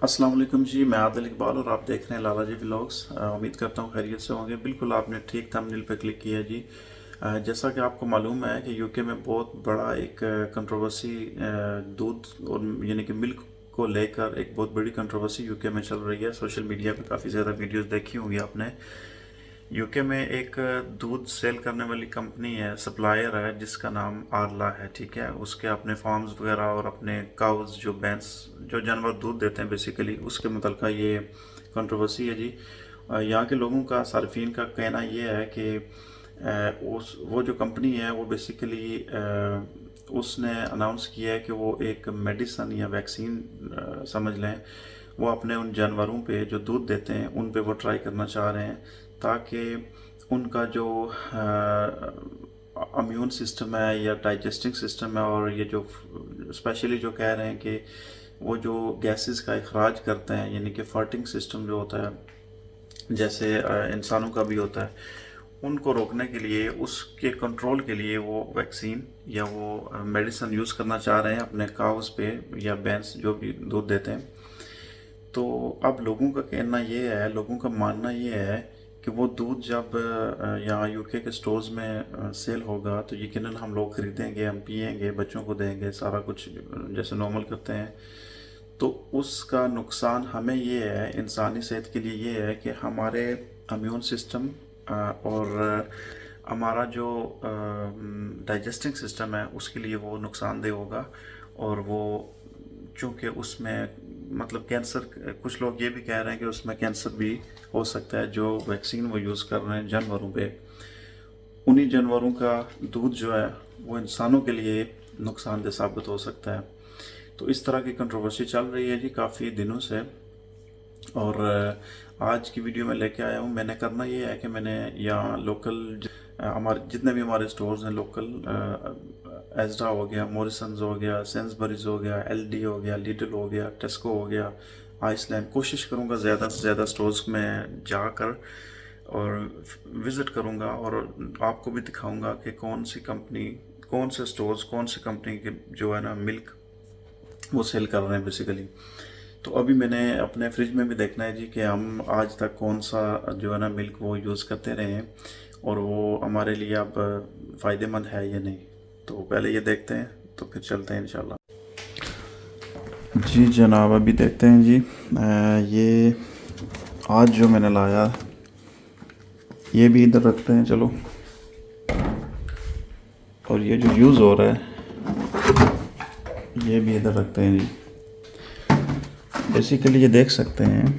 अस्सलाम वालेकुम जी। मैं आदिल इकबाल और आप देख रहे हैं लाला जी व्लॉग्स। उम्मीद करता हूँ खैरियत से होंगे। बिल्कुल आपने ठीक थंबनेल पर क्लिक किया जी। जैसा कि आपको मालूम है कि यूके में बहुत बड़ा एक कंट्रोवर्सी दूध और यानी कि मिल्क को लेकर एक बहुत बड़ी कंट्रोवर्सी यूके में चल रही है। सोशल मीडिया पे काफ़ी ज़्यादा वीडियोस देखी होंगी आपने। यूके में एक दूध सेल करने वाली कंपनी है, सप्लायर है, जिसका नाम आरला है। ठीक है, उसके अपने फार्म्स वगैरह और अपने काउज जो भैंस जो जानवर दूध देते हैं बेसिकली उसके मुतलका ये कंट्रोवर्सी है जी। यहाँ के लोगों का, सार्फिन का कहना ये है कि उस वो जो कंपनी है वो बेसिकली उसने अनाउंस किया है कि वो एक मेडिसन या वैक्सीन समझ लें, वो अपने उन जानवरों पे जो दूध देते हैं उन पे वो ट्राई करना चाह रहे हैं, ताकि उनका जो इम्यून सिस्टम है या डाइजेस्टिंग सिस्टम है, और ये जो स्पेशली जो कह रहे हैं कि वो जो गैसेस का इखराज करते हैं, यानी कि फर्टिंग सिस्टम जो होता है जैसे इंसानों का भी होता है, उनको रोकने के लिए, उसके कंट्रोल के लिए वो वैक्सीन या वो मेडिसिन यूज़ करना चाह रहे हैं अपने काउस पे या भैंस जो भी दूध देते हैं। तो अब लोगों का कहना ये है, लोगों का मानना ये है कि वो दूध जब यहाँ यूके के स्टोर्स में सेल होगा तो यकीनन हम लोग खरीदेंगे, हम पिएंगे, बच्चों को देंगे, सारा कुछ जैसे नॉर्मल करते हैं। तो उसका नुकसान हमें ये है, इंसानी सेहत के लिए ये है कि हमारे इम्यून सिस्टम और हमारा जो डाइजेस्टिंग सिस्टम है उसके लिए वो नुकसानदेह होगा। और वो चूँकि उसमें मतलब कैंसर, कुछ लोग ये भी कह रहे हैं कि उसमें कैंसर भी हो सकता है। जो वैक्सीन वो यूज़ कर रहे हैं जानवरों पे, उन्हीं जानवरों का दूध जो है वो इंसानों के लिए नुकसानदेह साबित हो सकता है। तो इस तरह की कंट्रोवर्सी चल रही है जी काफ़ी दिनों से। और आज की वीडियो में लेके आया हूँ। मैंने करना ये है कि मैंने यहाँ लोकल हमारे जितने भी हमारे स्टोर्स हैं लोकल, एजडा हो गया, मॉरिसन्स हो गया, सेंसबरीज हो गया, एलडी हो गया, लिटिल हो गया, टेस्को हो गया, आइसलैंड, कोशिश करूँगा ज़्यादा से ज़्यादा स्टोर्स में जाकर और विज़िट करूँगा और आपको भी दिखाऊँगा कि कौन सी कंपनी, कौन से स्टोर्स, कौन सी कंपनी के जो है ना मिल्क वो सेल कर रहे हैं बेसिकली। तो अभी मैंने अपने फ्रिज में भी देखना है जी कि हम आज तक कौन सा जो है ना मिल्क वो यूज़ करते रहे हैं और वो हमारे लिए अब फ़ायदेमंद है या नहीं। तो पहले ये देखते हैं, तो फिर चलते हैं इंशाल्लाह। जी जनाब, अभी देखते हैं जी। ये आज जो मैंने लाया ये भी इधर रखते हैं चलो। और ये जो यूज़ हो रहा है ये भी इधर रखते हैं जी। बेसिकली ये देख सकते हैं,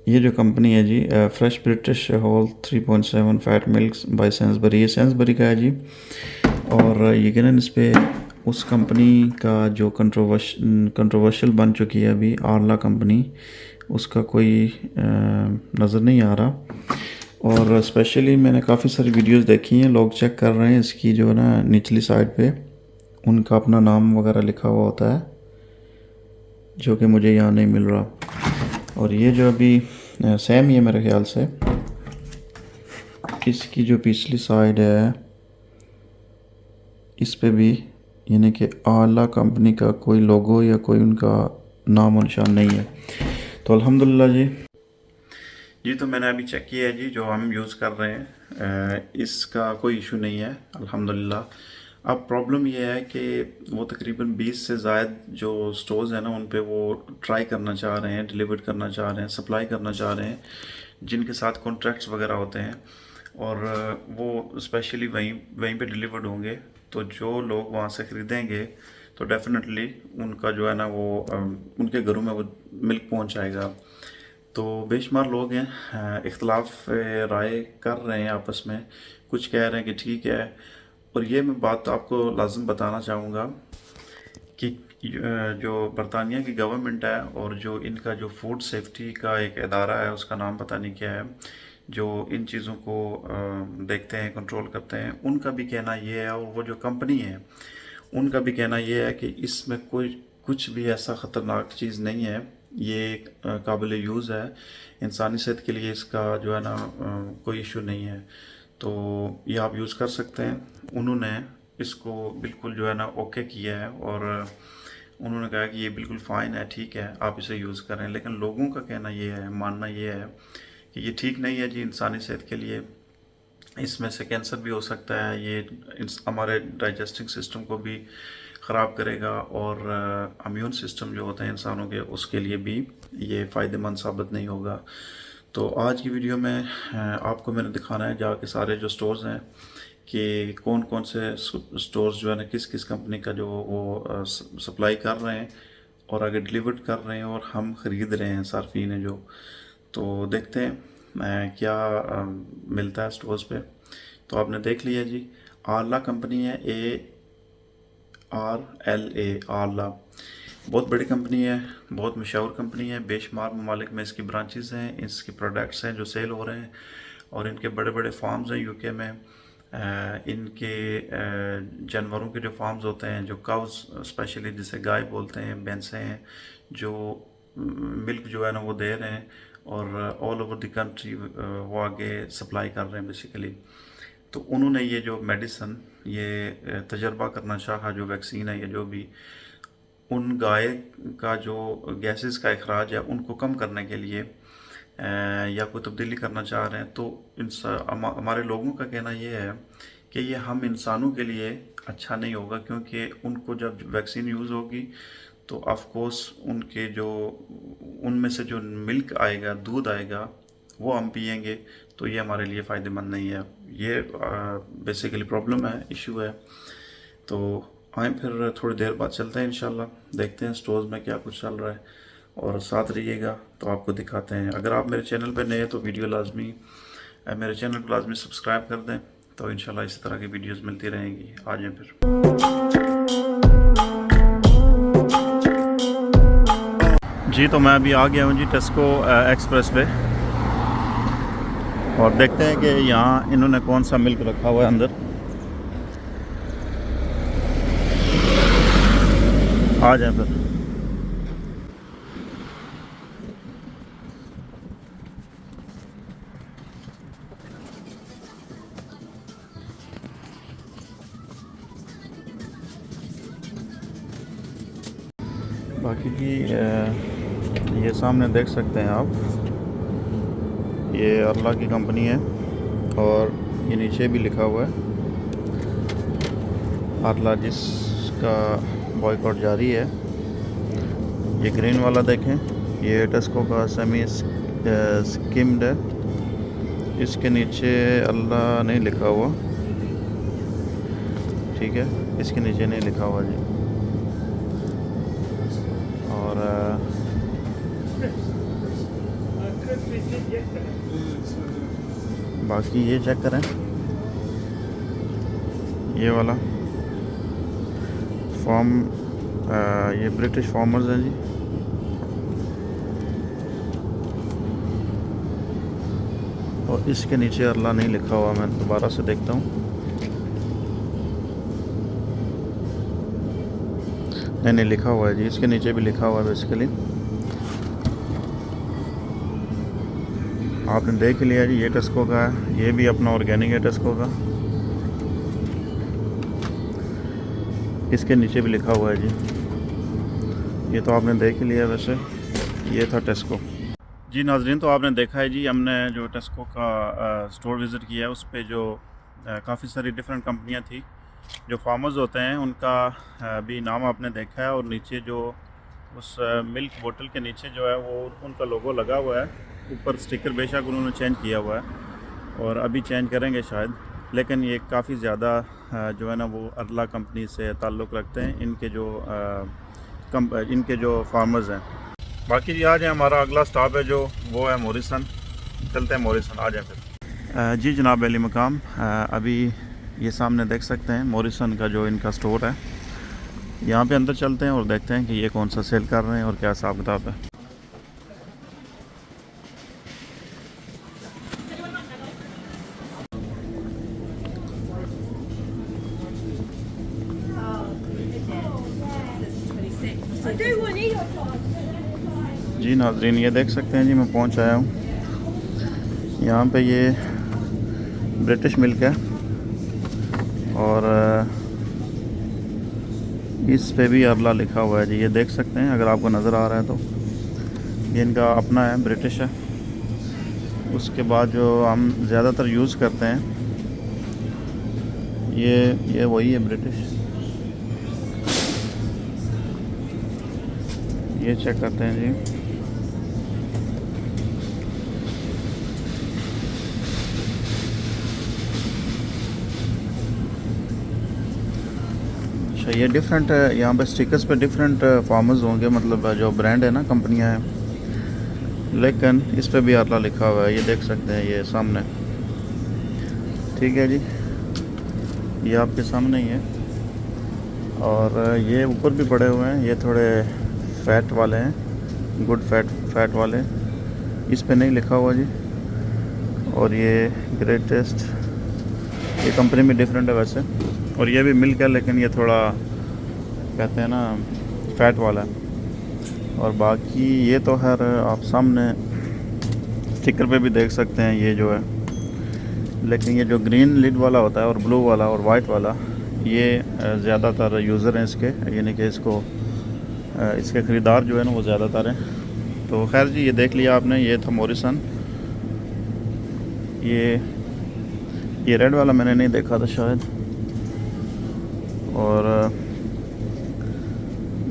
ये जो कंपनी है जी, fresh British whole 3.7 fat milk by Sainsbury, ये सेंसबरी का है जी। और यकीनन इस पे उस कंपनी का जो कंट्रोवर्शियल बन चुकी है अभी आरला कंपनी, उसका कोई नज़र नहीं आ रहा। और स्पेशली मैंने काफ़ी सारी वीडियोस देखी हैं, लोग चेक कर रहे हैं इसकी जो है ना निचली साइड पे उनका अपना नाम वगैरह लिखा हुआ होता है, जो कि मुझे यहाँ नहीं मिल रहा। और ये जो अभी सेम ही है मेरे ख्याल से, इसकी जो पिछली साइड है इस पे भी यानी कि आला कंपनी का कोई लोगो या कोई उनका नाम और निशान नहीं है। तो अल्हम्दुलिल्लाह जी, तो मैंने अभी चेक किया है जी, जो हम यूज़ कर रहे हैं इसका कोई इशू नहीं है अल्हम्दुलिल्लाह। अब प्रॉब्लम ये है कि वो तकरीबन 20 से ज़ायद जो स्टोर्स हैं ना उन पे वो ट्राई करना चाह रहे हैं, डिलीवर करना चाह रहे हैं, सप्लाई करना चाह रहे हैं, जिनके साथ कॉन्ट्रैक्ट्स वगैरह होते हैं। और वो स्पेशली वहीं वहीं पे डिलीवर्ड होंगे। तो जो लोग वहाँ से ख़रीदेंगे तो डेफिनेटली उनका जो है ना वो उनके घरों में वो मिल्क पहुँच जाएगा। तो बेशुमार लोग हैं, इख्तलाफ राय कर रहे हैं आपस में। कुछ कह रहे हैं कि ठीक है। और ये मैं बात आपको लाजम बताना चाहूँगा कि जो बरतानिया की गवर्नमेंट है और जो इनका जो फूड सेफ्टी का एक इदारा है, उसका नाम पता नहीं क्या है, जो इन चीज़ों को देखते हैं, कंट्रोल करते हैं, उनका भी कहना ये है, और वो जो कंपनी है उनका भी कहना ये है कि इसमें कोई कुछ भी ऐसा ख़तरनाक चीज़ नहीं है। ये काबिल यूज़ है, इंसानी सेहत के लिए इसका जो है ना कोई इशू नहीं है। तो ये आप यूज़ कर सकते हैं। उन्होंने इसको बिल्कुल जो है ना ओके किया है। और उन्होंने कहा कि ये बिल्कुल फ़ाइन है, ठीक है, आप इसे यूज़ करें। लेकिन लोगों का कहना ये है, मानना ये है कि ये ठीक नहीं है जी इंसानी सेहत के लिए, इसमें से कैंसर भी हो सकता है, ये हमारे डाइजेस्टिंग सिस्टम को भी ख़राब करेगा, और इम्यून सिस्टम जो होते हैं इंसानों के, उसके लिए भी ये फ़ायदेमंद साबित नहीं होगा। तो आज की वीडियो में आपको मैंने दिखाना है जाके सारे जो स्टोर्स हैं कि कौन कौन से स्टोर्स जो है ना किस किस कंपनी का जो वो सप्लाई कर रहे हैं और आगे डिलीवर कर रहे हैं और हम ख़रीद रहे हैं सार्फिन है जो। तो देखते हैं क्या मिलता है स्टोर्स पे। तो आपने देख लिया जी, आरला कंपनी है, ARLA, आरला बहुत बड़ी कंपनी है, बहुत मशहूर कंपनी है। बेशुमार ममालिक में इसकी ब्रांचेस हैं, इसके प्रोडक्ट्स हैं जो सेल हो रहे हैं, और इनके बड़े बड़े फार्म्स हैं यूके में। इनके जानवरों के जो फार्म्स होते हैं, जो काउस स्पेशली जिसे गाय बोलते हैं, भैंसें हैं जो मिल्क जो है ना वो दे रहे हैं, और ऑल ओवर द कंट्री वो आगे सप्लाई कर रहे हैं बेसिकली। तो उन्होंने ये जो मेडिसन, ये तजर्बा करना चाहा, जो वैक्सीन है, ये जो भी उन गाय का जो गैसेस का अखराज है उनको कम करने के लिए या कोई तब्दीली करना चाह रहे हैं। तो हमारे लोगों का कहना ये है कि ये हम इंसानों के लिए अच्छा नहीं होगा, क्योंकि उनको जब वैक्सीन यूज़ होगी तो ऑफ कोर्स उनके जो उनमें से जो मिल्क आएगा, दूध आएगा, वो हम पिएंगे, तो ये हमारे लिए फ़ायदेमंद नहीं है। ये बेसिकली प्रॉब्लम है, इशू है। तो आए फिर थोड़ी देर बाद चलते हैं इंशाल्लाह, देखते हैं स्टोर्स में क्या कुछ चल रहा है, और साथ रहिएगा तो आपको दिखाते हैं। अगर आप मेरे चैनल पर नए हैं तो वीडियो लाजमी मेरे चैनल को लाजमी सब्सक्राइब कर दें, तो इंशाल्लाह इसी तरह की वीडियोस मिलती रहेंगी। आ जाएं फिर। जी तो मैं अभी आ गया हूँ जी टेस्को एक्सप्रेस पे, और देखते हैं कि यहाँ इन्होंने कौन सा मिल्क रखा हुआ है अंदर। आ जाए फिर। बाकी जी ये सामने देख सकते हैं आप, ये अल्लाह की कंपनी है, और ये नीचे भी लिखा हुआ है अल्लाह, जिसका बॉयकॉट जारी है। ये ग्रीन वाला देखें, ये टेस्को का सेमी स्किम्ड है, इसके नीचे अल्लाह नहीं लिखा हुआ, ठीक है, इसके नीचे नहीं लिखा हुआ जी। और बाकी ये चेक करें, ये वाला फॉर्म, ये ब्रिटिश फार्मर्स हैं जी। और इसके नीचे अल्लाह नहीं लिखा हुआ, मैं दोबारा से देखता हूँ, नहीं लिखा हुआ है जी, इसके नीचे भी लिखा हुआ है बेसिकली। आपने देख लिया जी, ये टेस्को का है, ये भी अपना ऑर्गेनिक है टेस्को का, इसके नीचे भी लिखा हुआ है जी। ये तो आपने देख लिया, वैसे ये था टेस्को जी। नाजरीन तो आपने देखा है जी, हमने जो टेस्को का स्टोर विज़िट किया है, उस पे जो काफ़ी सारी डिफरेंट कंपनियां थी। जो फार्मर्स होते हैं उनका भी नाम आपने देखा है, और नीचे जो उस मिल्क बोतल के नीचे जो है वो उनका लोगो लगा हुआ है। ऊपर स्टिकर बेशक उन्होंने चेंज किया हुआ है, और अभी चेंज करेंगे शायद, लेकिन ये काफ़ी ज़्यादा जो है ना वो अल्लाह कंपनी से ताल्लुक़ रखते हैं, इनके जो फार्मर्स हैं। बाकी जी आ जाए, हमारा अगला स्टॉप है जो वो है मोरिसन, चलते हैं मोरिसन, आ जाए फिर। जी जनाब अली मकाम, अभी ये सामने देख सकते हैं मोरिसन का जो इनका स्टोर है, यहाँ पे अंदर चलते हैं और देखते हैं कि ये कौन सा सेल कर रहे हैं और क्या हिसाब किताब है। जी नाजरीन ये देख सकते हैं जी, मैं पहुंच आया हूं यहाँ पे। ये ब्रिटिश मिल्क है, और इस पे भी अरला लिखा हुआ है जी, ये देख सकते हैं अगर आपको नज़र आ रहा है तो। ये इनका अपना है, ब्रिटिश है। उसके बाद जो हम ज़्यादातर यूज़ करते हैं ये वही है, ब्रिटिश। ये चेक करते हैं जी। अच्छा, ये डिफरेंट है, यहाँ पे स्टिकर्स पे डिफरेंट फार्मर्स होंगे, मतलब जो ब्रांड है ना, कंपनियाँ हैं, लेकिन इस पे भी अरला लिखा हुआ है, ये देख सकते हैं ये सामने। ठीक है जी, ये आपके सामने ही है। और ये ऊपर भी पड़े हुए हैं, ये थोड़े फैट वाले हैं, गुड फैट वाले। इस पे नहीं लिखा हुआ जी। और ये ग्रेटेस्ट, ये कंपनी में डिफरेंट है वैसे। और ये भी मिल्क है, लेकिन ये थोड़ा कहते हैं ना फैट वाला है। और बाकी ये तो खैर आप सामने स्टिकर पे भी देख सकते हैं ये जो है। लेकिन ये जो ग्रीन लिड वाला होता है और ब्लू वाला और वाइट वाला, ये ज़्यादातर यूज़र हैं इसके, यानी कि इसके ख़रीदार जो है ना वो ज़्यादातर हैं। तो खैर जी, ये देख लिया आपने, ये था मॉरिसन। ये रेड वाला मैंने नहीं देखा था शायद। और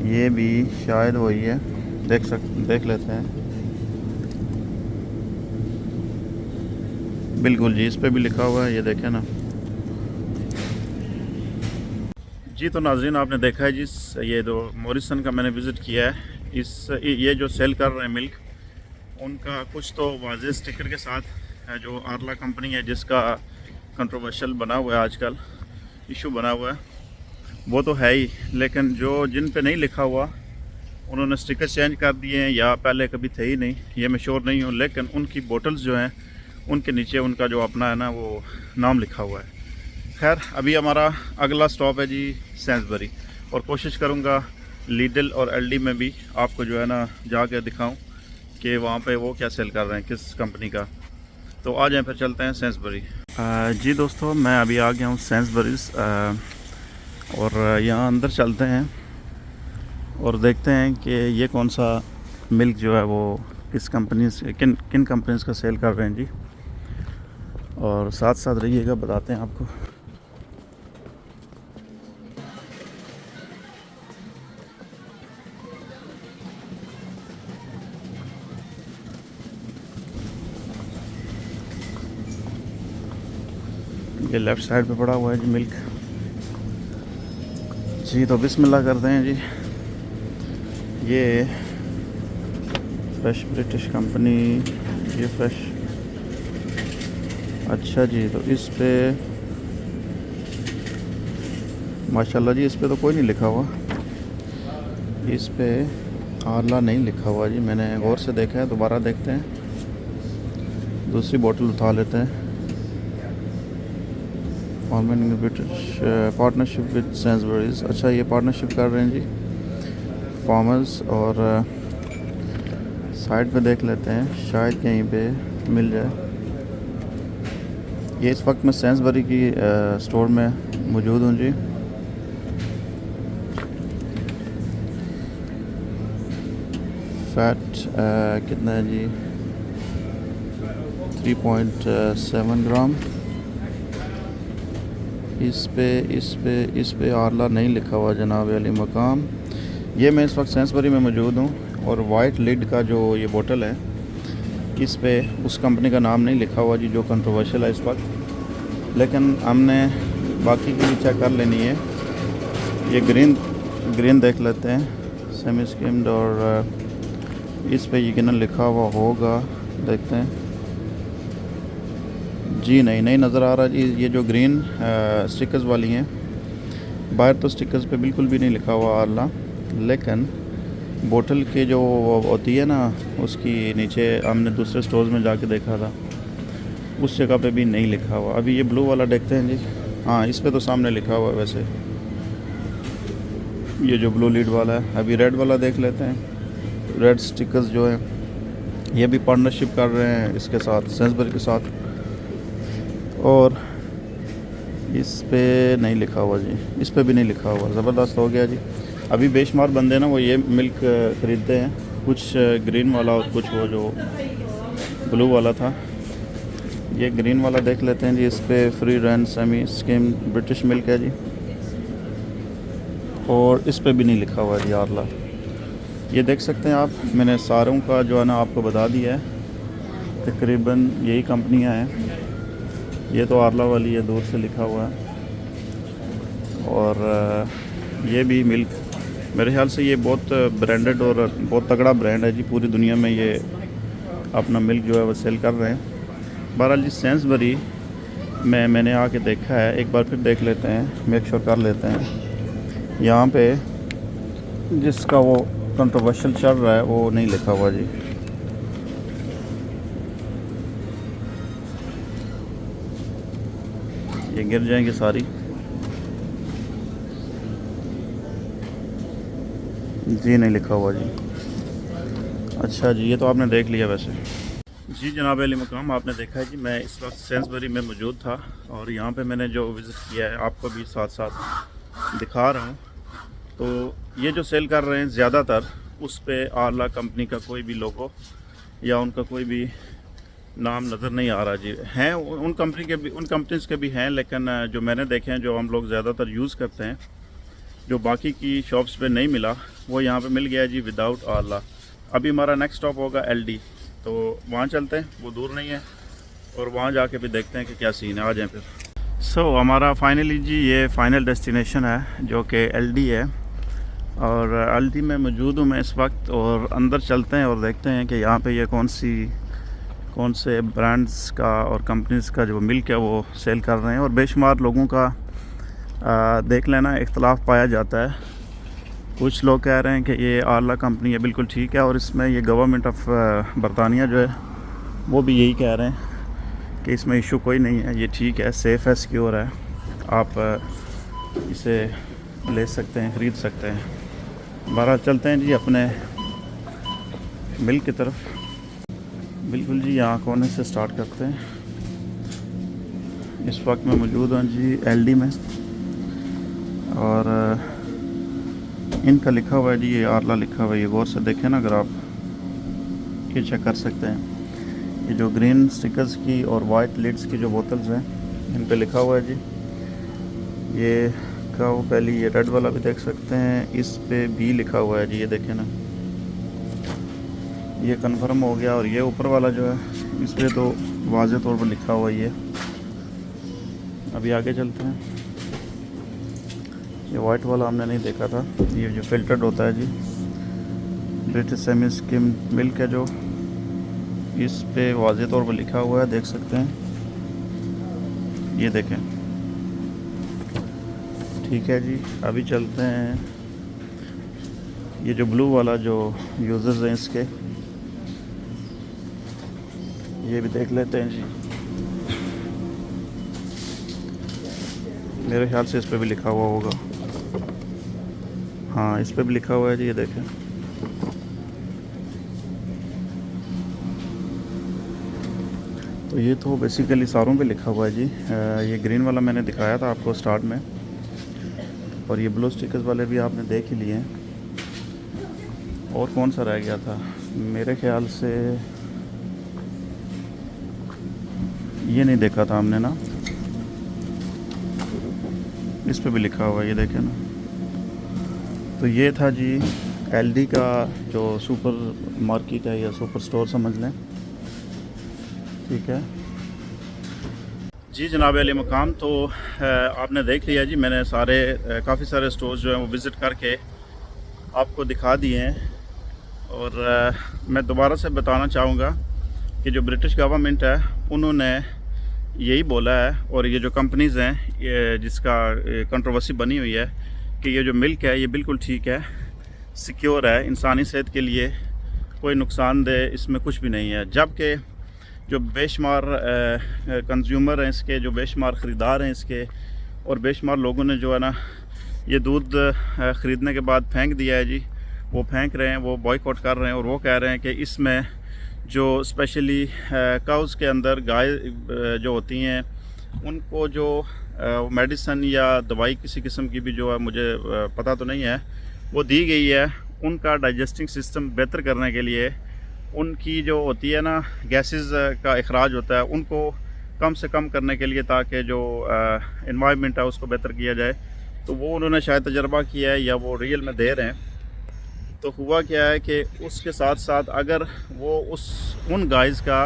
ये भी शायद वही है, देख लेते हैं। बिल्कुल जी, इस पे भी लिखा हुआ है, ये देखें ना जी। तो नाज़रीन, आपने देखा है जी, ये जो मॉरिसन का मैंने विज़िट किया है, ये जो सेल कर रहे हैं मिल्क, उनका कुछ तो वाज़ेह स्टिकर के साथ जो आरला कंपनी है, जिसका कंट्रोवर्शियल बना हुआ है आजकल, इशू बना हुआ है, वो तो है ही। लेकिन जिन पे नहीं लिखा हुआ, उन्होंने स्टिकर चेंज कर दिए हैं या पहले कभी थे ही नहीं, ये मैं श्योर नहीं हूँ। लेकिन उनकी बोटल्स जो हैं, उनके नीचे उनका जो अपना है ना वो नाम लिखा हुआ है। खैर, अभी हमारा अगला स्टॉप है जी सेंसबरी, और कोशिश करूँगा लीडल और एलडी में भी आपको जो है ना जाके दिखाऊं कि वहाँ पे वो क्या सेल कर रहे हैं, किस कंपनी का। तो आ जाएं, फिर चलते हैं सेंसबरी। जी दोस्तों, मैं अभी आ गया हूँ सेंसबरीज, और यहाँ अंदर चलते हैं और देखते हैं कि ये कौन सा मिल्क जो है वो किस कंपनी से, किन कंपनीज का सेल कर रहे हैं जी। और साथ साथ रहिएगा, बताते हैं आपको। ये लेफ़्ट साइड पे पड़ा हुआ है जी मिल्क जी। तो बिस्मिल्लाह करते हैं जी। ये फ्रेश ब्रिटिश कंपनी, ये फ्रेश। अच्छा जी, तो इस पे माशाल्लाह जी, इस पे तो कोई नहीं लिखा हुआ, इस पे आरला नहीं लिखा हुआ जी। मैंने गौर से देखा है, दोबारा देखते हैं, दूसरी बोतल उठा लेते हैं। Farming British partnership with Sainsbury's. अच्छा, ये पार्टनरशिप कर रहे हैं जी फार्मर्स। और साइड पे देख लेते हैं, शायद कहीं पे मिल जाए। ये इस वक्त मैं सेंसबरी की स्टोर में मौजूद हूँ जी। फैट कितना है जी? 3.7 ग्राम। इस पे आरला नहीं लिखा हुआ जनाब अली मकाम। ये मैं इस वक्त सेंसबरी में मौजूद हूँ, और वाइट लिड का जो ये बोतल है, इस पे उस कंपनी का नाम नहीं लिखा हुआ जी, जो कंट्रोवर्शियल है इस वक्त। लेकिन हमने बाकी की भी चेक कर लेनी है। ये ग्रीन देख लेते हैं, सेमी स्किम्ड, और इस पे यकीनन लिखा हुआ होगा, देखते हैं जी। नहीं नज़र आ रहा जी। ये जो ग्रीन स्टिकर्स वाली हैं, बाहर तो स्टिकर्स पे बिल्कुल भी नहीं लिखा हुआ आरला, लेकिन बोतल के जो होती है ना, उसकी नीचे हमने दूसरे स्टोर्स में जाके देखा था, उस जगह पे भी नहीं लिखा हुआ। अभी ये ब्लू वाला देखते हैं जी। हाँ, इस पे तो सामने लिखा हुआ है वैसे, ये जो ब्लू लीड वाला है। अभी रेड वाला देख लेते हैं। रेड स्टिकर्स जो है, ये भी पार्टनरशिप कर रहे हैं इसके साथ, सेंसबरी के साथ। और इस पे नहीं लिखा हुआ जी, इस पे भी नहीं लिखा हुआ। ज़बरदस्त हो गया जी। अभी बेशुमार बंदे ना वो ये मिल्क ख़रीदते हैं, कुछ ग्रीन वाला और कुछ वो जो ब्लू वाला था। ये ग्रीन वाला देख लेते हैं जी, इस पे free range semi scheme British milk है जी, और इस पे भी नहीं लिखा हुआ है जी आरला। ये देख सकते हैं आप, मैंने सारों का जो है ना आपको बता दिया है, तकरीबन यही कंपनियां हैं। ये तो आरला वाली है, दूर से लिखा हुआ है। और ये भी मिल्क मेरे ख्याल से ये बहुत ब्रांडेड और बहुत तगड़ा ब्रांड है जी, पूरी दुनिया में ये अपना मिल्क जो है वो सेल कर रहे हैं। बहरहाल जी सेंसबरी में मैंने आके देखा है, एक बार फिर देख लेते हैं, मेक श्योर कर लेते हैं। यहाँ पे जिसका वो कंट्रोवर्शियल चल रहा है वो नहीं लिखा हुआ जी। ये गिर जाएंगे सारी जी, नहीं लिखा हुआ जी। अच्छा जी, ये तो आपने देख लिया वैसे। जी जनाब अली मकाम, आपने देखा है कि मैं इस वक्त सेंसबरी में मौजूद था और यहाँ पे मैंने जो विज़िट किया है आपको भी साथ साथ दिखा रहा हूँ। तो ये जो सेल कर रहे हैं ज़्यादातर उस पे आरला कंपनी का कोई भी लोगो या उनका कोई भी नाम नज़र नहीं आ रहा जी। हैं उन कंपनीज़ के भी हैं, लेकिन जो मैंने देखे हैं, जो हम लोग ज़्यादातर यूज़ करते हैं, जो बाकी की शॉप्स पे नहीं मिला वो यहाँ पे मिल गया जी विदाउट आरला। अभी हमारा नेक्स्ट स्टॉप होगा एलडी, तो वहाँ चलते हैं, वो दूर नहीं है, और वहाँ जाके भी देखते हैं कि क्या सीन है। आ जाएं फिर। हमारा फाइनली जी ये फाइनल डेस्टिनेशन है जो कि एलडी है, और एलडी में मौजूद हूँ मैं इस वक्त, और अंदर चलते हैं और देखते हैं कि यहाँ पे ये कौन से ब्रांड्स का और कंपनीज़ का जो मिल्क है वो सेल कर रहे हैं। और बेशुमार लोगों का देख लेना इख्तलाफ पाया जाता है। कुछ लोग कह रहे हैं कि ये आरला कंपनी है बिल्कुल ठीक है, और इसमें ये गवर्नमेंट ऑफ बरतानिया जो है वो भी यही कह रहे हैं कि इसमें इशू कोई नहीं है, ये ठीक है, सेफ़ है, सिक्योर है, आप इसे ले सकते हैं, ख़रीद सकते हैं। बहरहाल चलते हैं जी अपने मिल्क की तरफ। बिल्कुल जी, यहाँ कोने से स्टार्ट करते हैं। इस वक्त मैं मौजूद हूँ जी एलडी में, और इनका लिखा हुआ है जी, ये आरला लिखा हुआ है। ये गौर से देखें ना अगर आप, ये चेक कर सकते हैं। ये जो ग्रीन स्टिकर्स की और वाइट लिड्स की जो बोतल्स हैं, इन पे लिखा हुआ है जी। ये का वो पहले ये रेड वाला भी देख सकते हैं, इस पे भी लिखा हुआ है जी, ये देखें ना, ये कंफर्म हो गया। और ये ऊपर वाला जो है इस पर तो वाज़े तौर पर लिखा हुआ है। अभी आगे चलते हैं। ये वाइट वाला हमने नहीं देखा था, ये जो फिल्टर्ड होता है जी, ब्रिटिश सेमी स्किम मिल्क है जो, इस पे वाज़े तौर पर लिखा हुआ है, देख सकते हैं, ये देखें। ठीक है जी, अभी चलते हैं। ये जो ब्लू वाला जो यूज़र्स हैं इसके, ये भी देख लेते हैं जी। मेरे ख्याल से इस पे भी लिखा हुआ होगा, हाँ इस पे भी लिखा हुआ है जी, ये देखें। तो ये तो बेसिकली सारों पे लिखा हुआ है जी। ये ग्रीन वाला मैंने दिखाया था आपको स्टार्ट में, और ये ब्लू स्टिकर्स वाले भी आपने देख ही लिए हैं। और कौन सा रह गया था, मेरे ख्याल से ये नहीं देखा था हमने ना, इस पे भी लिखा हुआ है, ये देखें ना। तो ये था जी एलडी का जो सुपर मार्केट है या सुपर स्टोर समझ लें, ठीक है जी जनाब अली मकाम। तो आपने देख लिया जी, मैंने काफ़ी सारे स्टोर्स जो हैं वो विज़िट करके आपको दिखा दिए हैं। और मैं दोबारा से बताना चाहूँगा कि जो ब्रिटिश गवर्नमेंट है उन्होंने यही बोला है, और ये जो कंपनीज़ हैं ये जिसका कंट्रोवर्सी बनी हुई है कि ये जो मिल्क है ये बिल्कुल ठीक है, सिक्योर है, इंसानी सेहत के लिए कोई नुकसानदेह इसमें कुछ भी नहीं है। जबकि जो बेशुमार कंज्यूमर हैं इसके, जो बेशुमार ख़रीदार हैं इसके, और बेशुमार लोगों ने जो है ना ये दूध ख़रीदने के बाद फेंक दिया है जी, वो फेंक रहे हैं, वो बॉयकॉट कर रहे हैं, और वो कह रहे हैं कि इसमें जो स्पेशली काउज़ के अंदर गाय जो होती हैं उनको जो मेडिसन या दवाई किसी किस्म की भी जो है मुझे पता तो नहीं है, वो दी गई है उनका डाइजेस्टिंग सिस्टम बेहतर करने के लिए। उनकी जो होती है ना गैसेस का अखराज होता है, उनको कम से कम करने के लिए, ताकि जो इन्वायरमेंट है उसको बेहतर किया जाए। तो वो उन्होंने शायद तजर्बा किया है या वो रियल में दे रहे हैं। तो हुआ क्या है कि उसके साथ साथ अगर वो उन गाइस का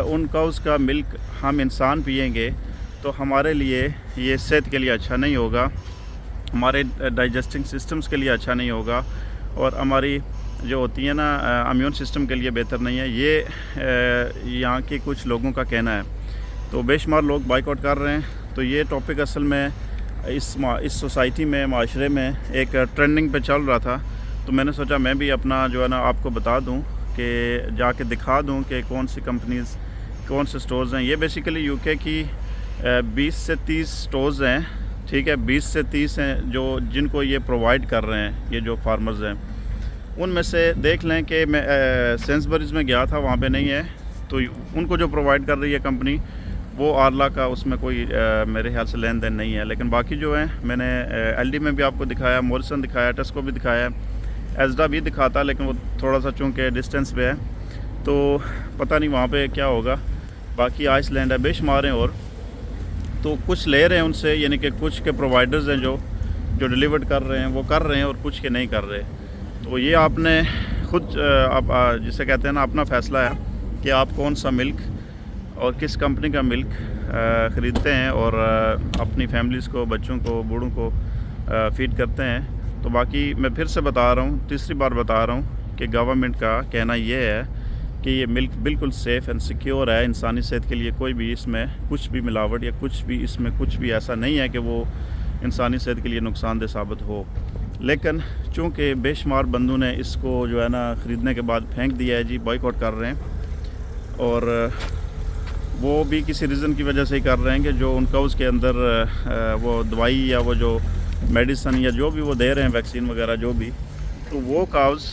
उन काउस का मिल्क हम इंसान पिएंगे तो हमारे लिए ये सेहत के लिए अच्छा नहीं होगा, हमारे डाइजेस्टिंग सिस्टम्स के लिए अच्छा नहीं होगा, और हमारी जो होती है ना इम्यून सिस्टम के लिए बेहतर नहीं है। ये यहाँ के कुछ लोगों का कहना है। तो बेशुमार लोग बाइकआउट कर रहे हैं। तो ये टॉपिक असल में इस सोसाइटी में, माशरे में एक ट्रेंडिंग पे चल रहा था। तो मैंने सोचा मैं भी अपना जो है ना आपको बता दूं कि जाके दिखा दूं कि कौन सी कंपनीज़, कौन से स्टोर्स हैं। ये बेसिकली यूके की 20 से 30 स्टोर्स हैं, ठीक है, 20 से 30 हैं जो जिनको ये प्रोवाइड कर रहे हैं, ये जो फार्मर्स हैं। उनमें से देख लें कि मैं सेंसबरीज़ में गया था, वहाँ पे नहीं है। तो उनको जो प्रोवाइड कर रही है कंपनी, वो आरला का उसमें कोई मेरे ख्याल से लेन देन नहीं है। लेकिन बाकी जो है मैंने एलडी में भी आपको दिखाया, मॉरिसन दिखाया, टेस्को भी दिखाया, एजडा भी दिखाता, लेकिन वो थोड़ा सा चूँकि डिस्टेंस पे है तो पता नहीं वहाँ पे क्या होगा। बाकी आइसलैंड है, बेशुमार हैं। और तो कुछ ले रहे हैं उनसे, यानी कि कुछ के प्रोवाइडर्स हैं जो डिलीवर कर रहे हैं, वो कर रहे हैं, और कुछ के नहीं कर रहे। तो ये आपने खुद आप जिसे कहते हैं ना अपना फ़ैसला है कि आप कौन सा मिल्क और किस कंपनी का मिल्क ख़रीदते हैं और अपनी फैमिलीज़ को, बच्चों को, बूढ़ों को फ़ीड करते हैं। तो बाकी मैं फिर से बता रहा हूँ, तीसरी बार बता रहा हूँ कि गवर्नमेंट का कहना ये है कि ये मिल्क बिल्कुल सेफ़ एंड सिक्योर है इंसानी सेहत के लिए। कोई भी इसमें कुछ भी मिलावट या कुछ भी इसमें कुछ भी ऐसा नहीं है कि वो इंसानी सेहत के लिए नुकसानदेह साबित हो। लेकिन चूँकि बेशुमार बंदों ने इसको जो है ना ख़रीदने के बाद फेंक दिया है जी, बॉयकॉट कर रहे हैं। और वो भी किसी रीज़न की वजह से ही कर रहे हैं कि जो उनका उसके अंदर वो दवाई या वो जो मेडिसन या जो भी वो दे रहे हैं, वैक्सीन वगैरह जो भी, तो वो काउज़,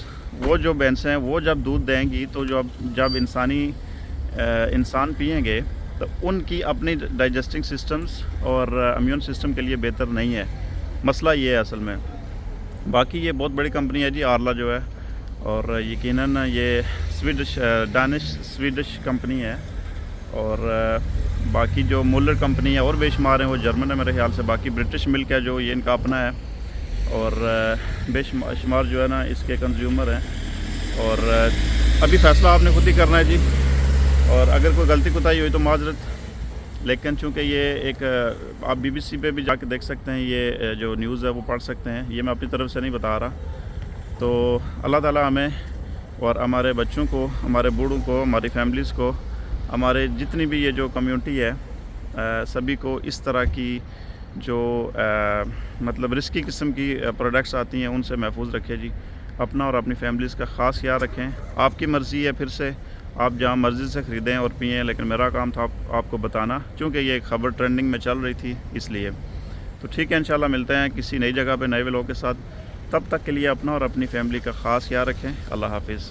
वो जो भैंसें हैं वो जब दूध देंगी तो जब इंसान पिएंगे तो उनकी अपनी डाइजेस्टिंग सिस्टम्स और इम्यून सिस्टम के लिए बेहतर नहीं है। मसला ये है असल में। बाकी ये बहुत बड़ी कंपनी है जी आरला जो है, और यकीनन ये स्वीडिश कंपनी है। और बाकी जो मुलर कंपनी है और बेशुमार हैं, वो जर्मन है मेरे ख्याल से। बाकी ब्रिटिश मिल्क है जो ये इनका अपना है, और बेशुमार जो है ना इसके कंज्यूमर हैं। और अभी फ़ैसला आपने खुद ही करना है जी, और अगर कोई गलती कोताही हुई तो माजरत। लेकिन चूँकि ये एक आप BBC पे भी जाके देख सकते हैं, ये जो न्यूज़ है वो पढ़ सकते हैं, ये मैं अपनी तरफ से नहीं बता रहा। तो अल्लाह ताला हमें और हमारे बच्चों को, हमारे बूढ़ों को, हमारी फैमिलीज़ को, हमारे जितनी भी ये जो कम्युनिटी है, सभी को इस तरह की जो मतलब रिस्की किस्म की प्रोडक्ट्स आती हैं उनसे महफूज रखें जी। अपना और अपनी फैमिलीज़ का ख़ास ख्याल रखें। आपकी मर्ज़ी है, फिर से आप जहाँ मर्ज़ी से ख़रीदें और पिएँ, लेकिन मेरा काम था आपको बताना, क्योंकि ये खबर ट्रेंडिंग में चल रही थी इसलिए। तो ठीक है, इंशाल्लाह मिलते हैं किसी नई जगह पे नए व्लॉग के साथ। तब तक के लिए अपना और अपनी फैमिली का ख़ास ख्याल रखें। अल्लाह हाफिज़।